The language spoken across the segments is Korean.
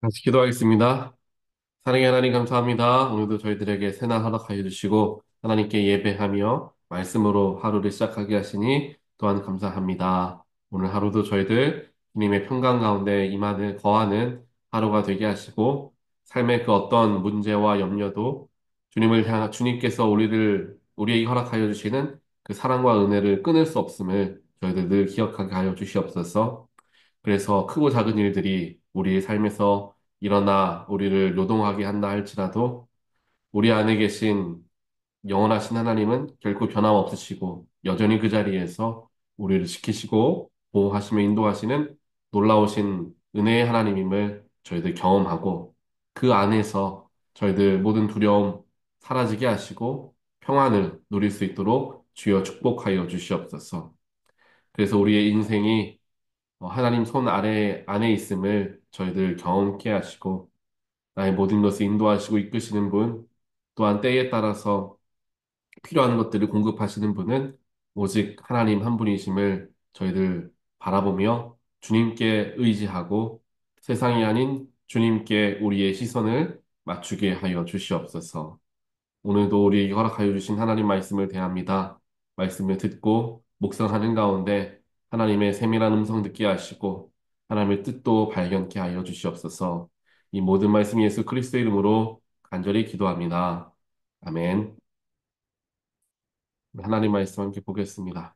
같이 기도하겠습니다. 사랑의 하나님 감사합니다. 오늘도 저희들에게 새날 허락하여 주시고 하나님께 예배하며 말씀으로 하루를 시작하게 하시니 또한 감사합니다. 오늘 하루도 저희들 주님의 평강 가운데 임하는 거하는 하루가 되게 하시고 삶의 그 어떤 문제와 염려도 주님을 향한 주님께서 우리에게 허락하여 주시는 그 사랑과 은혜를 끊을 수 없음을 저희들 늘 기억하게 하여 주시옵소서. 그래서 크고 작은 일들이 우리의 삶에서 일어나 우리를 요동하게 한다 할지라도 우리 안에 계신 영원하신 하나님은 결코 변함없으시고 여전히 그 자리에서 우리를 지키시고 보호하시며 인도하시는 놀라우신 은혜의 하나님임을 저희들 경험하고 그 안에서 저희들 모든 두려움 사라지게 하시고 평안을 누릴 수 있도록 주여 축복하여 주시옵소서. 그래서 우리의 인생이 하나님 손 안에 있음을 저희들 경험케 하시고, 나의 모든 것을 인도하시고 이끄시는 분, 또한 때에 따라서 필요한 것들을 공급하시는 분은 오직 하나님 한 분이심을 저희들 바라보며 주님께 의지하고 세상이 아닌 주님께 우리의 시선을 맞추게 하여 주시옵소서. 오늘도 우리에게 허락하여 주신 하나님 말씀을 대합니다. 말씀을 듣고 묵상하는 가운데 하나님의 세밀한 음성 듣게 하시고 하나님의 뜻도 발견케 하여 주시옵소서. 이 모든 말씀 예수 그리스도의 이름으로 간절히 기도합니다. 아멘. 하나님 말씀 함께 보겠습니다.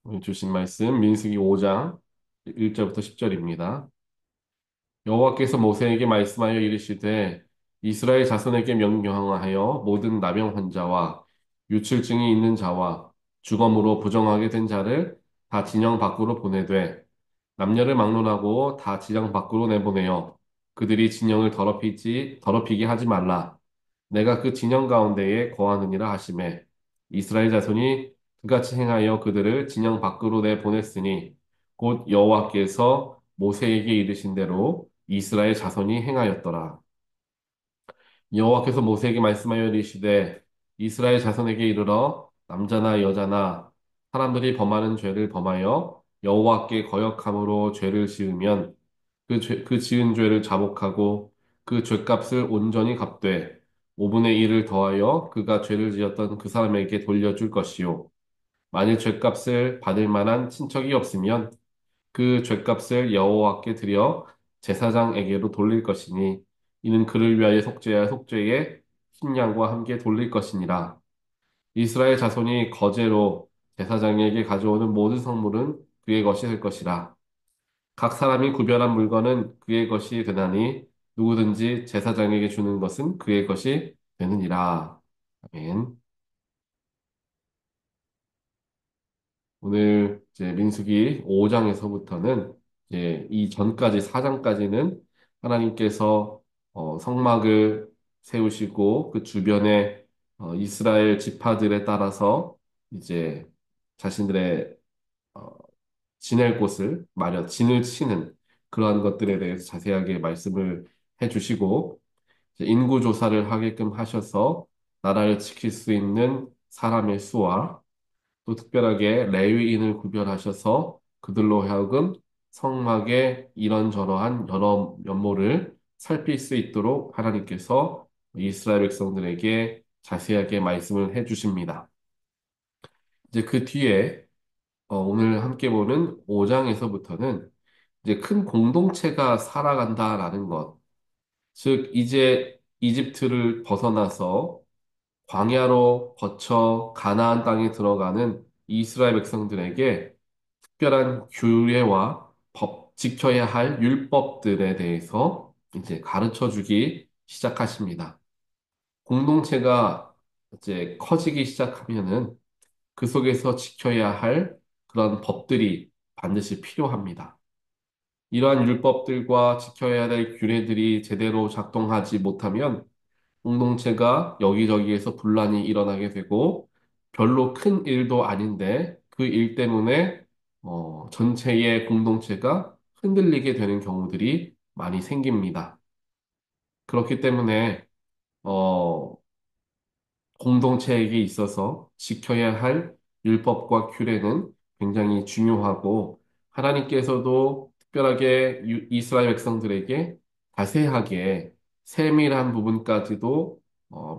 오늘 주신 말씀 민수기 5장 1절부터 10절입니다. 여호와께서 모세에게 말씀하여 이르시되 이스라엘 자손에게 명령하여 모든 나병 환자와 유출증이 있는 자와 주검으로 부정하게 된 자를 다 진영 밖으로 보내되 남녀를 막론하고 다 진영 밖으로 내보내어 그들이 진영을 더럽히게 하지 말라. 내가 그 진영 가운데에 거하느니라 하시매 이스라엘 자손이 그같이 행하여 그들을 진영 밖으로 내보냈으니 곧 여호와께서 모세에게 이르신 대로 이스라엘 자손이 행하였더라. 여호와께서 모세에게 말씀하여 이르시되 이스라엘 자손에게 이르러 남자나 여자나 사람들이 범하는 죄를 범하여 여호와께 거역함으로 죄를 지으면 그 지은 죄를 자복하고 그 죄값을 온전히 갚되 5분의 1을 더하여 그가 죄를 지었던 그 사람에게 돌려줄 것이요 만일 죄값을 받을 만한 친척이 없으면 그 죄값을 여호와께 드려 제사장에게로 돌릴 것이니 이는 그를 위하여 속죄야 속죄의 신양과 함께 돌릴 것이니라. 이스라엘 자손이 거제로 제사장에게 가져오는 모든 성물은 그의 것이 될 것이라. 각 사람이 구별한 물건은 그의 것이 되나니 누구든지 제사장에게 주는 것은 그의 것이 되느니라. 아멘. 오늘 이제 민수기 5장에서부터는 이제 이 전까지 4장까지는 하나님께서 성막을 세우시고 그 주변에 이스라엘 지파들에 따라서 이제 자신들의 어, 지낼 곳을 진을 치는 그러한 것들에 대해서 자세하게 말씀을 해주시고 이제 인구 조사를 하게끔 하셔서 나라를 지킬 수 있는 사람의 수와 또 특별하게 레위인을 구별하셔서 그들로 하여금 성막의 이런저러한 여러 면모를 살필 수 있도록 하나님께서 이스라엘 백성들에게 자세하게 말씀을 해 주십니다. 이제 그 뒤에 오늘 함께 보는 5장에서부터는 이제 큰 공동체가 살아간다라는 것, 즉 이제 이집트를 벗어나서 광야로 거쳐 가나안 땅에 들어가는 이스라엘 백성들에게 특별한 규례와 지켜야 할 율법들에 대해서 이제 가르쳐 주기 시작하십니다. 공동체가 이제 커지기 시작하면은 그 속에서 지켜야 할 그런 법들이 반드시 필요합니다. 이러한 율법들과 지켜야 될 규례들이 제대로 작동하지 못하면 공동체가 여기저기에서 분란이 일어나게 되고 별로 큰 일도 아닌데 그 일 때문에 전체의 공동체가 흔들리게 되는 경우들이 많이 생깁니다. 그렇기 때문에 어, 공동체에게 있어서 지켜야 할 율법과 규례는 굉장히 중요하고 하나님께서도 특별하게 이스라엘 백성들에게 자세하게 세밀한 부분까지도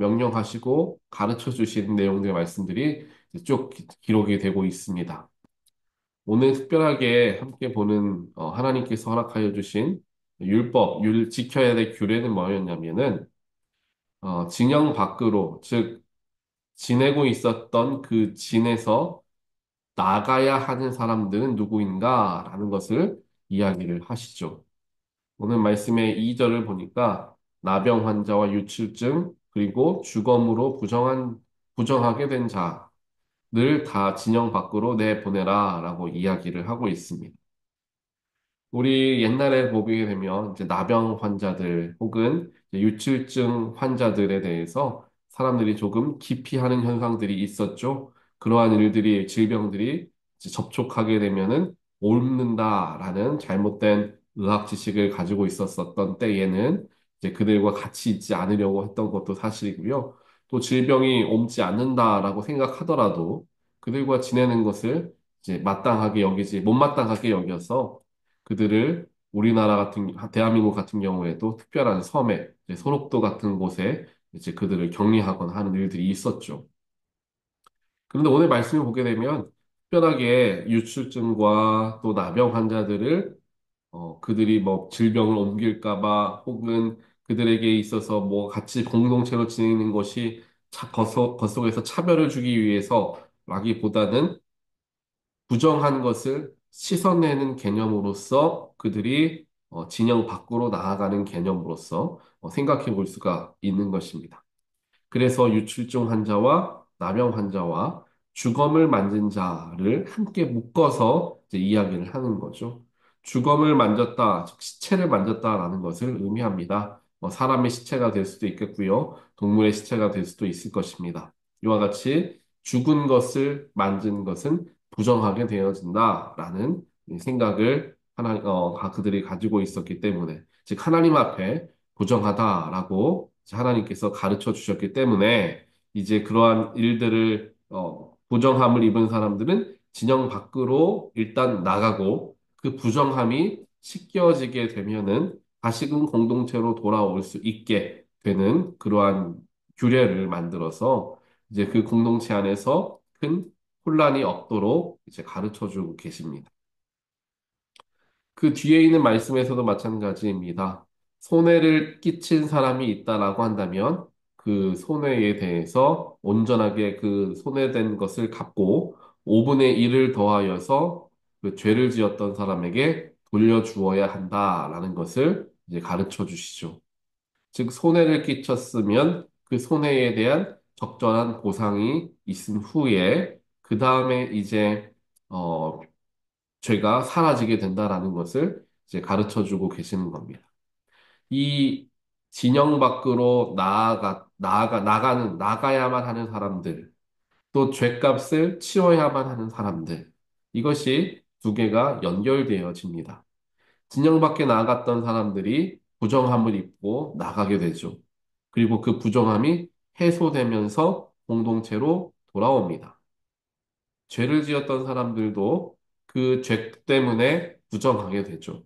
명령하시고 가르쳐 주신 내용들의 말씀들이 이제 쭉 기록이 되고 있습니다. 오늘 특별하게 함께 보는 하나님께서 허락하여 주신 율법, 지켜야 될 규례는 뭐였냐면은 진영 밖으로, 즉 지내고 있었던 그 진에서 나가야 하는 사람들은 누구인가? 라는 것을 이야기를 하시죠. 오늘 말씀의 2절을 보니까 나병 환자와 유출증, 그리고 주검으로 부정하게 된 자를 다 진영 밖으로 내보내라 라고 이야기를 하고 있습니다. 우리 옛날에 보게 되면 이제 나병 환자들 혹은 이제 유출증 환자들에 대해서 사람들이 조금 기피하는 현상들이 있었죠. 그러한 일들이, 질병들이 이제 접촉하게 되면은 옮는다라는 잘못된 의학 지식을 가지고 있었던 때에는 이제 그들과 같이 있지 않으려고 했던 것도 사실이고요. 또 질병이 옮지 않는다라고 생각하더라도 그들과 지내는 것을 이제 마땅하게 여기지, 못마땅하게 여겨서 그들을 우리나라 같은, 대한민국 같은 경우에도 특별한 섬에, 이제 소록도 같은 곳에 이제 그들을 격리하거나 하는 일들이 있었죠. 그런데 오늘 말씀을 보게 되면 특별하게 유출증과 또 나병 환자들을 그들이 뭐 질병을 옮길까 봐 혹은 그들에게 있어서 뭐 같이 공동체로 지내는 것이 겉속에서 차별을 주기 위해서라기보다는 부정한 것을 씻어내는 개념으로서 그들이 진영 밖으로 나아가는 개념으로서 생각해 볼 수가 있는 것입니다. 그래서 유출증 환자와 나병 환자와 주검을 만진 자를 함께 묶어서 이제 이야기를 하는 거죠. 주검을 만졌다, 즉 시체를 만졌다라는 것을 의미합니다. 사람의 시체가 될 수도 있겠고요. 동물의 시체가 될 수도 있을 것입니다. 이와 같이 죽은 것을 만진 것은 부정하게 되어진다라는 생각을 그들이 가지고 있었기 때문에, 즉 하나님 앞에 부정하다라고 하나님께서 가르쳐 주셨기 때문에 이제 그러한 일들을 부정함을 입은 사람들은 진영 밖으로 일단 나가고 그 부정함이 씻겨지게 되면은 다시금 공동체로 돌아올 수 있게 되는 그러한 규례를 만들어서 이제 그 공동체 안에서 큰 혼란이 없도록 이제 가르쳐 주고 계십니다. 그 뒤에 있는 말씀에서도 마찬가지입니다. 손해를 끼친 사람이 있다라고 한다면 그 손해에 대해서 온전하게 그 손해된 것을 갚고 5분의 1을 더하여서 그 죄를 지었던 사람에게 돌려주어야 한다라는 것을 이제 가르쳐 주시죠. 즉, 손해를 끼쳤으면 그 손해에 대한 적절한 보상이 있은 후에 그 다음에 이제 어, 죄가 사라지게 된다라는 것을 이제 가르쳐 주고 계시는 겁니다. 이 진영 밖으로 나가야만 하는 사람들, 또 죄값을 치러야만 하는 사람들, 이것이 두 개가 연결되어집니다. 진영 밖에 나갔던 사람들이 부정함을 입고 나가게 되죠. 그리고 그 부정함이 해소되면서 공동체로 돌아옵니다. 죄를 지었던 사람들도 그 죄 때문에 부정하게 되죠.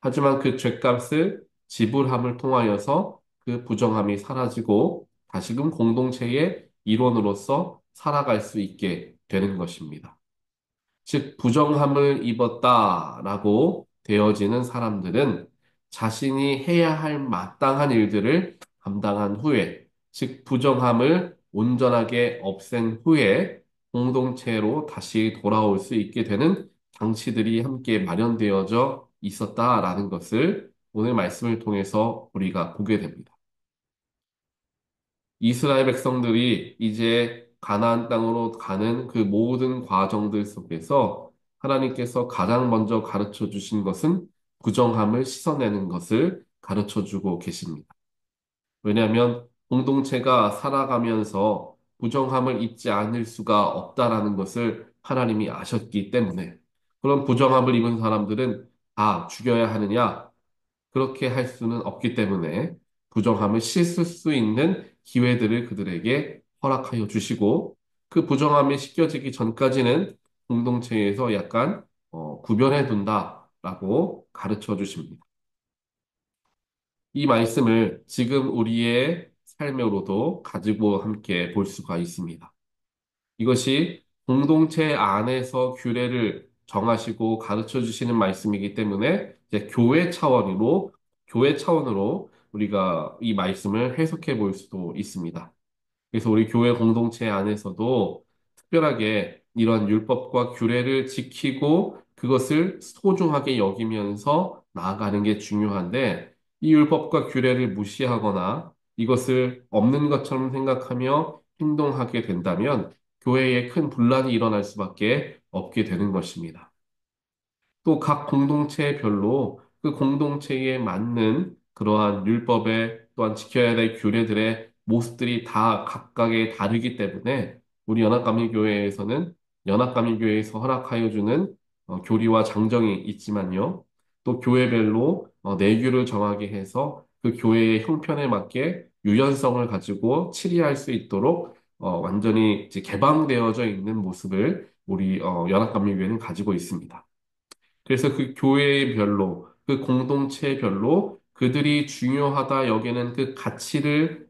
하지만 그 죄값을 지불함을 통하여서 그 부정함이 사라지고 다시금 공동체의 일원으로서 살아갈 수 있게 되는 것입니다. 즉, 부정함을 입었다라고 되어지는 사람들은 자신이 해야 할 마땅한 일들을 감당한 후에, 즉, 부정함을 온전하게 없앤 후에 공동체로 다시 돌아올 수 있게 되는 장치들이 함께 마련되어져 있었다라는 것을 오늘 말씀을 통해서 우리가 보게 됩니다. 이스라엘 백성들이 이제 가나안 땅으로 가는 그 모든 과정들 속에서 하나님께서 가장 먼저 가르쳐 주신 것은 부정함을 씻어내는 것을 가르쳐 주고 계십니다. 왜냐하면 공동체가 살아가면서 부정함을 입지 않을 수가 없다라는 것을 하나님이 아셨기 때문에 그런 부정함을 입은 사람들은 다 죽여야 하느냐? 그렇게 할 수는 없기 때문에 부정함을 씻을 수 있는 기회들을 그들에게 허락하여 주시고 그 부정함이 씻겨지기 전까지는 공동체에서 약간 구별해 둔다 라고 가르쳐 주십니다. 이 말씀을 지금 우리의 삶으로도 가지고 함께 볼 수가 있습니다. 이것이 공동체 안에서 규례를 정하시고 가르쳐 주시는 말씀이기 때문에 이제 교회 차원으로 우리가 이 말씀을 해석해 볼 수도 있습니다. 그래서 우리 교회 공동체 안에서도 특별하게 이런 율법과 규례를 지키고 그것을 소중하게 여기면서 나아가는 게 중요한데 이 율법과 규례를 무시하거나 이것을 없는 것처럼 생각하며 행동하게 된다면 교회에 큰 분란이 일어날 수밖에 없게 되는 것입니다. 또 각 공동체별로 그 공동체에 맞는 그러한 율법에 또한 지켜야 될 규례들의 모습들이 다 각각의 다르기 때문에 우리 연합감리교회에서는 연합감리교회에서 허락하여 주는 교리와 장정이 있지만요. 또 교회별로 내규를 정하게 해서 그 교회의 형편에 맞게 유연성을 가지고 치리할 수 있도록 완전히 이제 개방되어져 있는 모습을 우리 연합감리교회는 가지고 있습니다. 그래서 그 교회별로, 그 공동체별로 그들이 중요하다 여기는 그 가치를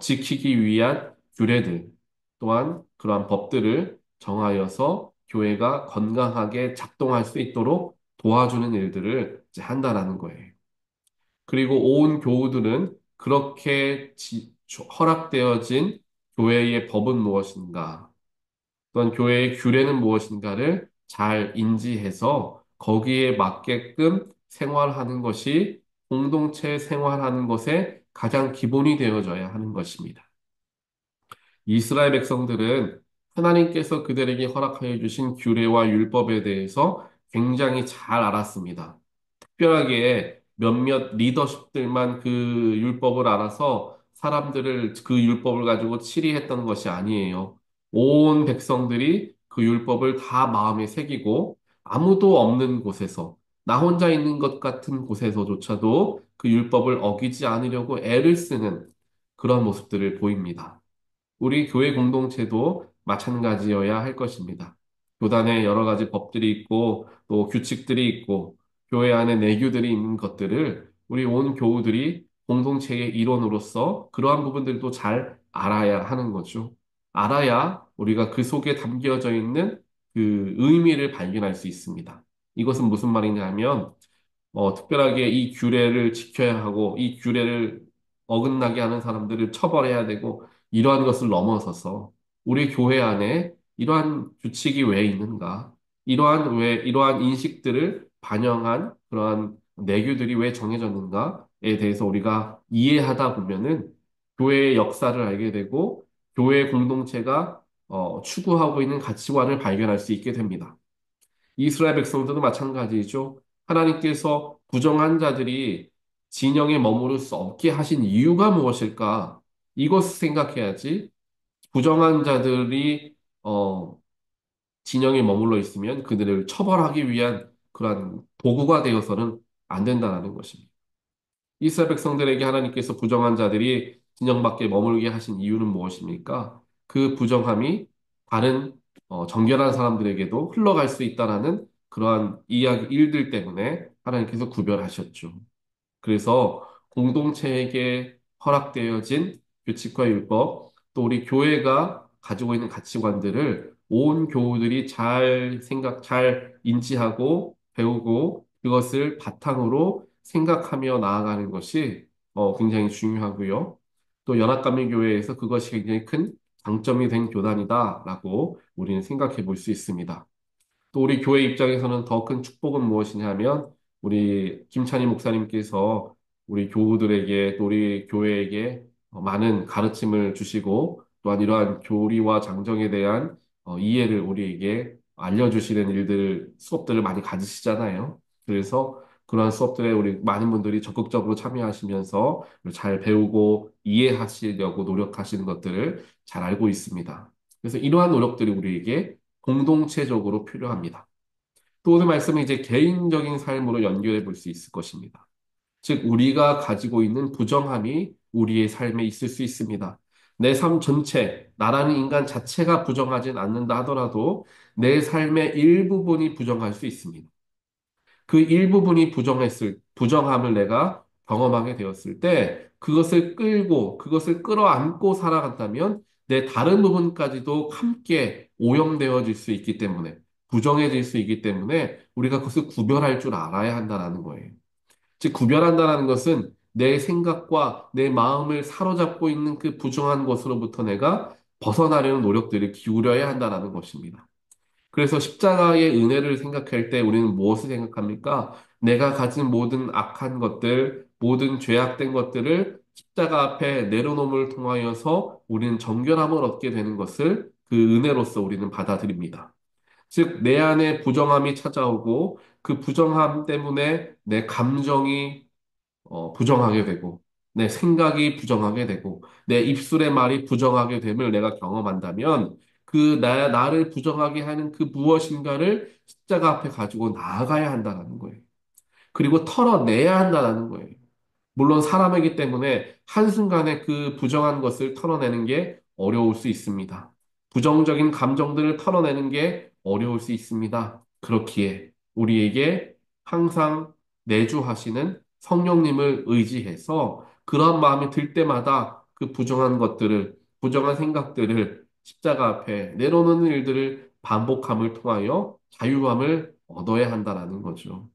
지키기 위한 규례들, 또한 그러한 법들을 정하여서 교회가 건강하게 작동할 수 있도록 도와주는 일들을 이제 한다라는 거예요. 그리고 온 교우들은 그렇게 허락되어진 교회의 법은 무엇인가, 또한 교회의 규례는 무엇인가를 잘 인지해서 거기에 맞게끔 생활하는 것이 공동체 생활하는 것의 가장 기본이 되어져야 하는 것입니다. 이스라엘 백성들은 하나님께서 그들에게 허락하여 주신 규례와 율법에 대해서 굉장히 잘 알았습니다. 특별하게 몇몇 리더십들만 그 율법을 알아서 사람들을 그 율법을 가지고 치리했던 것이 아니에요. 온 백성들이 그 율법을 다 마음에 새기고 아무도 없는 곳에서 나 혼자 있는 것 같은 곳에서조차도 그 율법을 어기지 않으려고 애를 쓰는 그런 모습들을 보입니다. 우리 교회 공동체도 마찬가지여야 할 것입니다. 교단에 여러 가지 법들이 있고 또 규칙들이 있고 교회 안에 내규들이 있는 것들을 우리 온 교우들이 공동체의 일원으로서 그러한 부분들도 잘 알아야 하는 거죠. 알아야 우리가 그 속에 담겨져 있는 그 의미를 발견할 수 있습니다. 이것은 무슨 말이냐면 특별하게 이 규례를 지켜야 하고 이 규례를 어긋나게 하는 사람들을 처벌해야 되고 이러한 것을 넘어서서 우리 교회 안에 이러한 규칙이 왜 있는가? 이러한 인식들을 반영한 그러한 내규들이 왜 정해졌는가에 대해서 우리가 이해하다 보면은 교회의 역사를 알게 되고 교회 공동체가 추구하고 있는 가치관을 발견할 수 있게 됩니다. 이스라엘 백성들도 마찬가지죠. 하나님께서 부정한 자들이 진영에 머무를 수 없게 하신 이유가 무엇일까? 이것을 생각해야지. 부정한 자들이 진영에 머물러 있으면 그들을 처벌하기 위한 그러한 도구가 되어서는 안 된다는 것입니다. 이스라엘 백성들에게 하나님께서 부정한 자들이 진영 밖에 머물게 하신 이유는 무엇입니까? 그 부정함이 다른 정결한 사람들에게도 흘러갈 수 있다라는 그러한 일들 때문에 하나님께서 구별하셨죠. 그래서 공동체에게 허락되어진 규칙과 율법, 또 우리 교회가 가지고 있는 가치관들을 온 교우들이 잘 인지하고 배우고 그것을 바탕으로 생각하며 나아가는 것이 굉장히 중요하고요. 또 연합감리교회에서 그것이 굉장히 큰 장점이 된 교단이다라고 우리는 생각해 볼 수 있습니다. 또 우리 교회 입장에서는 더 큰 축복은 무엇이냐면 우리 김찬희 목사님께서 우리 교우들에게 또 우리 교회에게 많은 가르침을 주시고 또한 이러한 교리와 장정에 대한 이해를 우리에게 알려주시는 수업들을 많이 가지시잖아요. 그래서 그러한 수업들에 우리 많은 분들이 적극적으로 참여하시면서 잘 배우고 이해하시려고 노력하시는 것들을 잘 알고 있습니다. 그래서 이러한 노력들이 우리에게 공동체적으로 필요합니다. 또 오늘 말씀은 이제 개인적인 삶으로 연결해 볼 수 있을 것입니다. 즉, 우리가 가지고 있는 부정함이 우리의 삶에 있을 수 있습니다. 내 삶 전체, 나라는 인간 자체가 부정하진 않는다 하더라도 내 삶의 일부분이 부정할 수 있습니다. 그 일부분이 부정함을 내가 경험하게 되었을 때, 그것을 끌고, 그것을 끌어안고 살아간다면, 내 다른 부분까지도 함께 오염되어질 수 있기 때문에, 부정해질 수 있기 때문에, 우리가 그것을 구별할 줄 알아야 한다는 거예요. 즉, 구별한다는 것은 내 생각과 내 마음을 사로잡고 있는 그 부정한 것으로부터 내가 벗어나려는 노력들을 기울여야 한다는 것입니다. 그래서 십자가의 은혜를 생각할 때 우리는 무엇을 생각합니까? 내가 가진 모든 악한 것들, 모든 죄악된 것들을 십자가 앞에 내려놓음을 통하여서 우리는 정결함을 얻게 되는 것을 그 은혜로서 우리는 받아들입니다. 즉, 내 안에 부정함이 찾아오고 그 부정함 때문에 내 감정이 부정하게 되고, 내 생각이 부정하게 되고, 내 입술의 말이 부정하게 됨을 내가 경험한다면, 나를 부정하게 하는 그 무엇인가를 십자가 앞에 가지고 나아가야 한다는 거예요. 그리고 털어내야 한다는 거예요. 물론 사람이기 때문에 한순간에 그 부정한 것을 털어내는 게 어려울 수 있습니다. 부정적인 감정들을 털어내는 게 어려울 수 있습니다. 그렇기에 우리에게 항상 내주하시는 성령님을 의지해서 그러한 마음이 들 때마다 그 부정한 것들을, 부정한 생각들을 십자가 앞에 내려놓는 일들을 반복함을 통하여 자유함을 얻어야 한다는 거죠.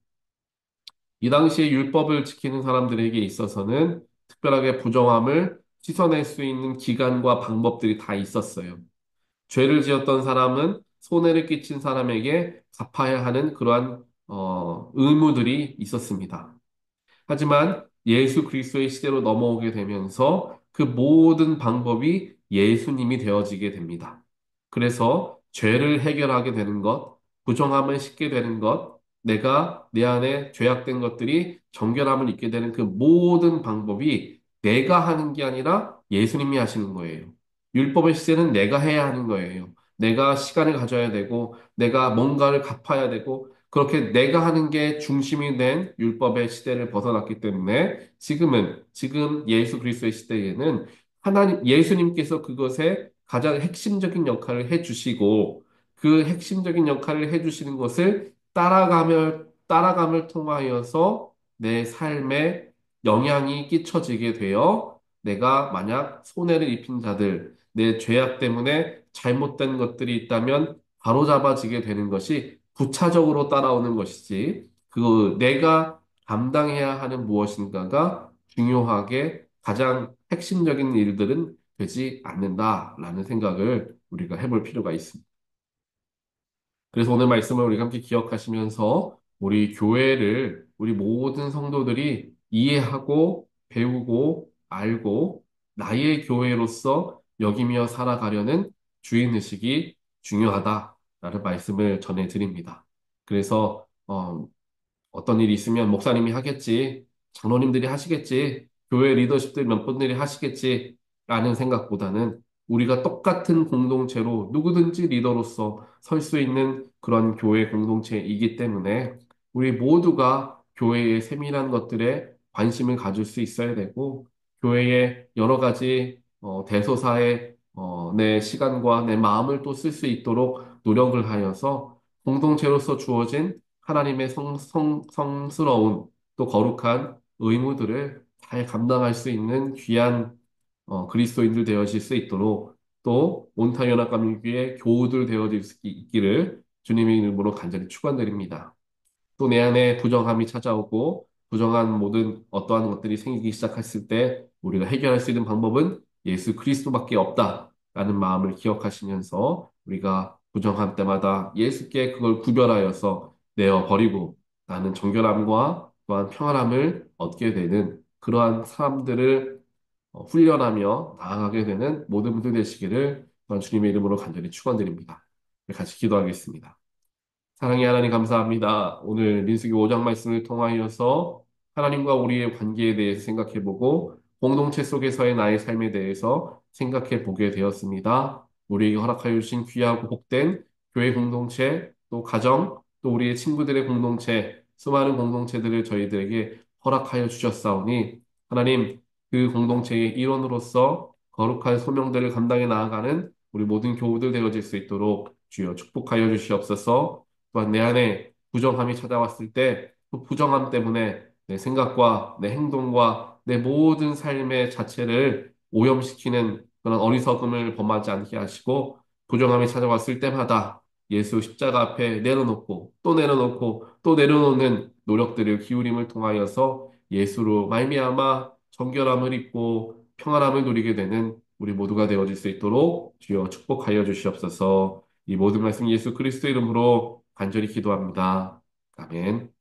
이 당시에 율법을 지키는 사람들에게 있어서는 특별하게 부정함을 씻어낼 수 있는 기간과 방법들이 다 있었어요. 죄를 지었던 사람은 손해를 끼친 사람에게 갚아야 하는 그러한 의무들이 있었습니다. 하지만 예수 그리스도의 시대로 넘어오게 되면서 그 모든 방법이 예수님이 되어지게 됩니다. 그래서 죄를 해결하게 되는 것, 부정함을 씻게 되는 것, 내가 내 안에 죄악된 것들이 정결함을 입게 되는 그 모든 방법이 내가 하는 게 아니라 예수님이 하시는 거예요. 율법의 시대는 내가 해야 하는 거예요. 내가 시간을 가져야 되고, 내가 뭔가를 갚아야 되고, 그렇게 내가 하는 게 중심이 된 율법의 시대를 벗어났기 때문에 지금 예수 그리스도의 시대에는 예수님께서 그것에 가장 핵심적인 역할을 해주시고 그 핵심적인 역할을 해주시는 것을 따라감을 통하여서 내 삶에 영향이 끼쳐지게 되어 내가 만약 손해를 입힌 자들, 내 죄악 때문에 잘못된 것들이 있다면 바로잡아지게 되는 것이 부차적으로 따라오는 것이지, 내가 감당해야 하는 무엇인가가 중요하게 가장 핵심적인 일들은 되지 않는다라는 생각을 우리가 해볼 필요가 있습니다. 그래서 오늘 말씀을 우리가 함께 기억하시면서 우리 교회를 우리 모든 성도들이 이해하고 배우고 알고 나의 교회로서 여기며 살아가려는 주인의식이 중요하다라는 말씀을 전해드립니다. 그래서 어떤 일이 있으면 목사님이 하겠지, 장로님들이 하시겠지, 교회 리더십들 몇 분들이 하시겠지, 라는 생각보다는 우리가 똑같은 공동체로 누구든지 리더로서 설 수 있는 그런 교회 공동체이기 때문에 우리 모두가 교회의 세밀한 것들에 관심을 가질 수 있어야 되고, 교회의 여러 가지 대소사에 내 시간과 내 마음을 또 쓸 수 있도록 노력을 하여서 공동체로서 주어진 하나님의 성스러운 또 거룩한 의무들을 잘 감당할 수 있는 귀한 그리스도인들 되어질 수 있도록 또 온타연합감리교회 교우들 되어질 수 있기를 주님의 이름으로 간절히 축원드립니다. 또 내 안에 부정함이 찾아오고 부정한 모든 어떠한 것들이 생기기 시작했을 때 우리가 해결할 수 있는 방법은 예수 그리스도밖에 없다라는 마음을 기억하시면서 우리가 부정할 때마다 예수께 그걸 구별하여서 내어 버리고 나는 정결함과 또한 평안함을 얻게 되는 그러한 사람들을 훈련하며 나아가게 되는 모든 분들 되시기를 또한 주님의 이름으로 간절히 축원드립니다. 같이 기도하겠습니다. 사랑의 하나님 감사합니다. 오늘 민수기 5장 말씀을 통하여서 하나님과 우리의 관계에 대해서 생각해보고 공동체 속에서의 나의 삶에 대해서 생각해보게 되었습니다. 우리에게 허락하여 주신 귀하고 복된 교회 공동체, 또 가정, 또 우리의 친구들의 공동체, 수많은 공동체들을 저희들에게 허락하여 주셨사오니 하나님 그 공동체의 일원으로서 거룩한 소명들을 감당해 나아가는 우리 모든 교우들 되어질 수 있도록 주여 축복하여 주시옵소서. 또한 내 안에 부정함이 찾아왔을 때 또 부정함 때문에 내 생각과 내 행동과 내 모든 삶의 자체를 오염시키는 그런 어리석음을 범하지 않게 하시고 부정함이 찾아왔을 때마다 예수 십자가 앞에 내려놓고 또 내려놓고 또 내려놓는 노력들을 기울임을 통하여서 예수로 말미암아 정결함을 입고 평안함을 누리게 되는 우리 모두가 되어질 수 있도록 주여 축복하여 주시옵소서. 이 모든 말씀 예수 그리스도 이름으로 간절히 기도합니다. 아멘.